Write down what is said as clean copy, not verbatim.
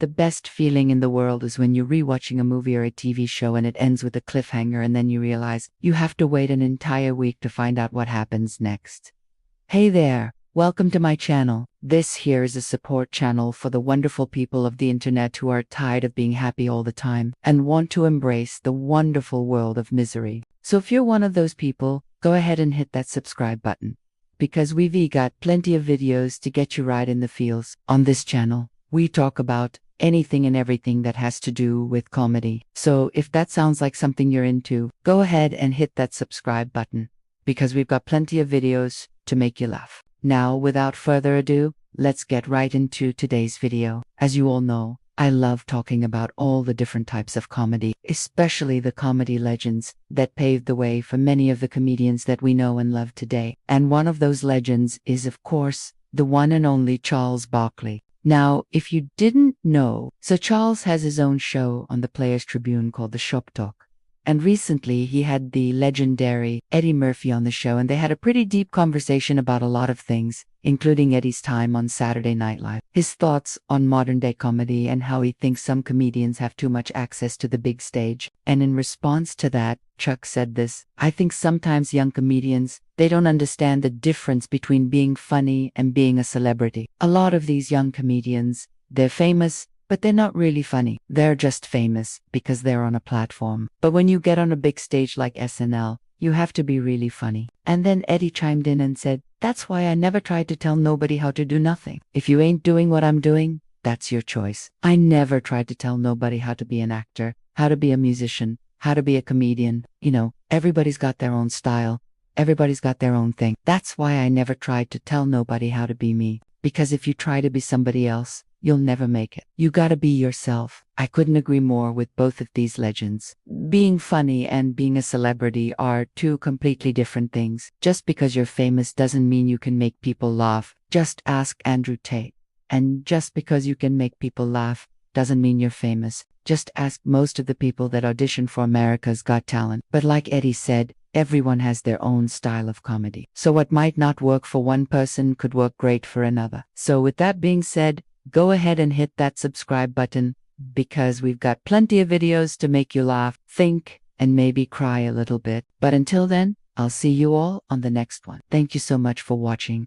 The best feeling in the world is when you're rewatching a movie or a TV show and it ends with a cliffhanger and then you realize you have to wait an entire week to find out what happens next. Hey there, welcome to my channel. This here is a support channel for the wonderful people of the internet who are tired of being happy all the time and want to embrace the wonderful world of misery. So if you're one of those people, go ahead and hit that subscribe button, because we've got plenty of videos to get you right in the feels. On this channel, we talk about anything and everything that has to do with comedy. So if that sounds like something you're into, go ahead and hit that subscribe button, because we've got plenty of videos to make you laugh. Now, without further ado, let's get right into today's video. As you all know, I love talking about all the different types of comedy, especially the comedy legends that paved the way for many of the comedians that we know and love today. And one of those legends is, of course, the one and only Charles Barkley. Now, if you didn't know, so Charles has his own show on the Players Tribune called The Shop Talk. And recently he had the legendary Eddie Murphy on the show, and they had a pretty deep conversation about a lot of things, including Eddie's time on Saturday Night Live, his thoughts on modern day comedy, and how he thinks some comedians have too much access to the big stage. And in response to that, Chuck said this: "I think sometimes young comedians, they don't understand the difference between being funny and being a celebrity. A lot of these young comedians, they're famous, but they're not really funny. They're just famous because they're on a platform. But when you get on a big stage like SNL, you have to be really funny." And then Eddie chimed in and said, "That's why I never tried to tell nobody how to do nothing. If you ain't doing what I'm doing, that's your choice. I never tried to tell nobody how to be an actor, how to be a musician, how to be a comedian. You know, everybody's got their own style. Everybody's got their own thing. That's why I never tried to tell nobody how to be me. Because if you try to be somebody else, you'll never make it. You gotta be yourself." I couldn't agree more with both of these legends. Being funny and being a celebrity are two completely different things. Just because you're famous doesn't mean you can make people laugh. Just ask Andrew Tate. And just because you can make people laugh doesn't mean you're famous. Just ask most of the people that audition for America's Got Talent. But like Eddie said, everyone has their own style of comedy. So what might not work for one person could work great for another. So with that being said, go ahead and hit that subscribe button, because we've got plenty of videos to make you laugh, think, and maybe cry a little bit. But until then, I'll see you all on the next one. Thank you so much for watching.